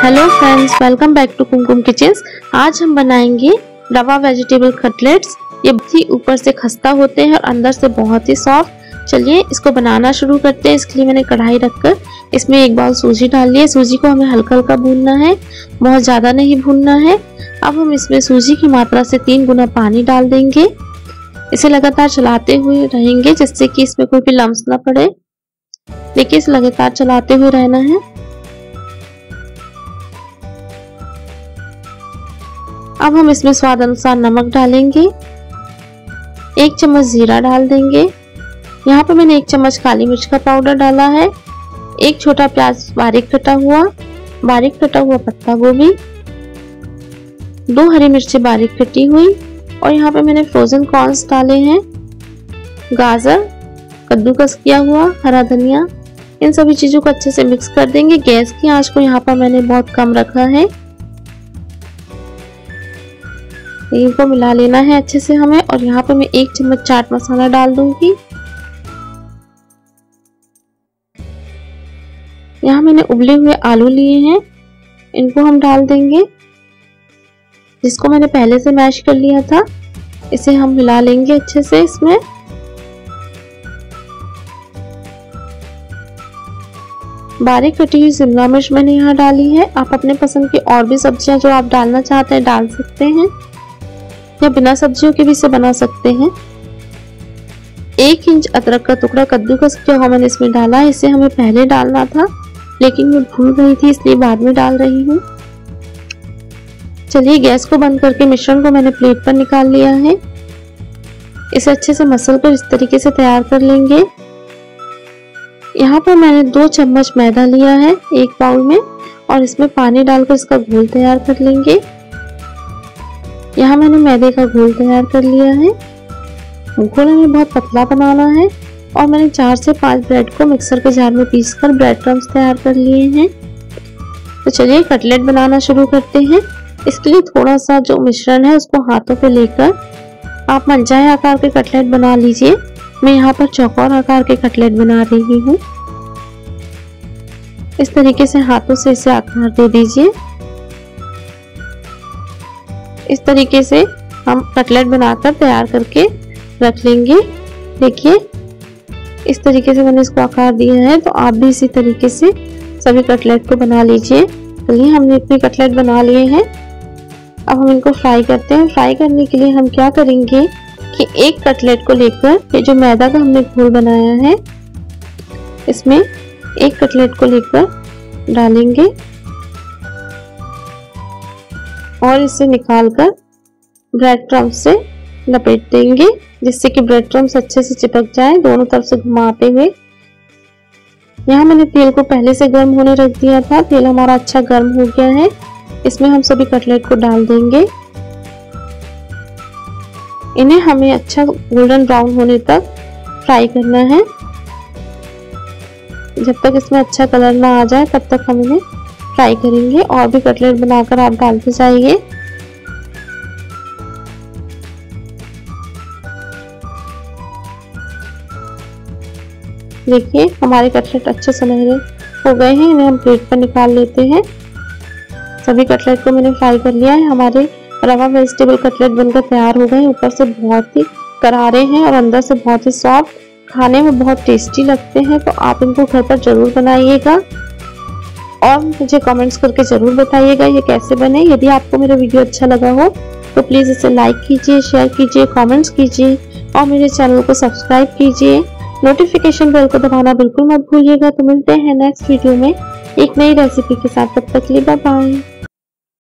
Hello friends, welcome back to Kumkum kitchens. आज हम बनाएंगे रवा वेजिटेबल कटलेट्स। ये भी ऊपर से खस्ता होते हैं और अंदर से बहुत ही सॉफ्ट। चलिए इसको बनाना शुरू करते हैं। इसके लिए मैंने कढ़ाई रखकर इसमें एक बाउल सूजी डाल लिया। सूजी को हमें हल्का हल्का भूनना है, बहुत ज़्यादा नहीं भूनना है। अब हम इसमें सूजी की मात्रा से 3 गुना पानी डाल देंगे। इसे लगातार चलाते हुए रहेंगे जिससे कि इसमें कोई भी लम्स ना पड़े। देखिए, इसे लगातार चलाते हुए रहना है। अब हम इसमें स्वाद अनुसार नमक डालेंगे, 1 चम्मच जीरा डाल देंगे। यहाँ पे मैंने 1 चम्मच काली मिर्च का पाउडर डाला है, 1 छोटा प्याज बारीक कटा हुआ पत्ता गोभी, 2 हरी मिर्चें बारीक कटी हुई, और यहाँ पे मैंने फ्रोजन कॉर्न्स डाले हैं, गाजर, कद्दूकस किया हुआ, हरा धनिया। इन सभी चीजों को अच्छे से मिक्स कर देंगे। गैस की आंच को यहाँ पर मैंने बहुत कम रखा है। इनको मिला लेना है अच्छे से हमें। और यहाँ पे मैं 1 चम्मच चाट मसाला डाल दूंगी। यहाँ मैंने उबले हुए आलू लिए हैं, इनको हम डाल देंगे, जिसको मैंने पहले से मैश कर लिया था। इसे हम मिला लेंगे अच्छे से इसमें। बारीक कटी हुई शिमला मिर्च मैंने यहाँ डाली है। आप अपने पसंद की और भी सब्जियां जो आप डालना चाहते हैं डाल सकते हैं, या बिना सब्जियों के भी इसे बना सकते हैं। 1 इंच अदरक का टुकड़ा कद्दूकस किया हुआ मैंने इसमें डाला है। इसे हमें पहले डालना था लेकिन मैं भूल गई थी, इसलिए बाद में डाल रही हूँ। चलिए गैस को बंद करके मिश्रण को मैंने प्लेट पर निकाल लिया है। इसे अच्छे से मसल कर इस तरीके से तैयार कर लेंगे। यहाँ पर मैंने 2 चम्मच मैदा लिया है 1 बाउल में, और इसमें पानी डालकर इसका घोल तैयार कर लेंगे। यहाँ मैंने मैदे का घोल तैयार कर लिया है। घोल हमें बहुत पतला बनाना है। और मैंने 4 से 5 ब्रेड को मिक्सर के जार में पीसकर ब्रेड क्रम्स तैयार कर लिए हैं। तो चलिए कटलेट बनाना शुरू करते हैं। इसके लिए थोड़ा सा जो मिश्रण है उसको हाथों पे लेकर आप मनचाहे आकार के कटलेट बना लीजिए। मैं यहाँ पर चौकोर आकार के कटलेट बना रही हूँ। इस तरीके से हाथों से इसे आकार दे दीजिए। इस तरीके से हम कटलेट बनाकर तैयार करके रख लेंगे। देखिए, इस तरीके से मैंने इसको आकार दिया है, तो आप भी इसी तरीके से सभी कटलेट को बना लीजिए। चलिए, हमने इतने कटलेट बना लिए हैं। अब हम इनको फ्राई करते हैं। फ्राई करने के लिए हम क्या करेंगे कि एक कटलेट को लेकर ये जो मैदा का हमने घोल बनाया है इसमें एक कटलेट को लेकर डालेंगे और इसे निकालकर ब्रेड क्रम्स से लपेट देंगे, जिससे कि ब्रेड क्रम्स अच्छे से चिपक जाए दोनों तरफ से घुमाते हुए। यहाँ मैंने तेल को पहले से गर्म होने रख दिया था। तेल हमारा अच्छा गर्म हो गया है। इसमें हम सभी कटलेट को डाल देंगे। इन्हें हमें अच्छा गोल्डन ब्राउन होने तक फ्राई करना है। जब तक इसमें अच्छा कलर ना आ जाए तब तक हम इन्हें फ्राई करेंगे। और भी कटलेट बनाकर आप डालते जाइए। देखिए, हमारे कटलेट अच्छे सुनहरे हो गए हैं। इन्हें हम प्लेट पर निकाल लेते हैं। सभी कटलेट को मैंने फ्राई कर लिया है। हमारे रवा वेजिटेबल कटलेट बनकर तैयार हो गए। ऊपर से बहुत ही करारे हैं और अंदर से बहुत ही सॉफ्ट, खाने में बहुत टेस्टी लगते हैं। तो आप इनको घर पर जरूर बनाइएगा और मुझे कमेंट्स करके जरूर बताइएगा ये कैसे बने। यदि आपको मेरा वीडियो अच्छा लगा हो तो प्लीज़ इसे लाइक कीजिए, शेयर कीजिए, कमेंट्स कीजिए और मेरे चैनल को सब्सक्राइब कीजिए। नोटिफिकेशन बेल को दबाना बिल्कुल मत भूलिएगा। तो मिलते हैं नेक्स्ट वीडियो में एक नई रेसिपी के साथ। तब तक के लिए बाय बाय।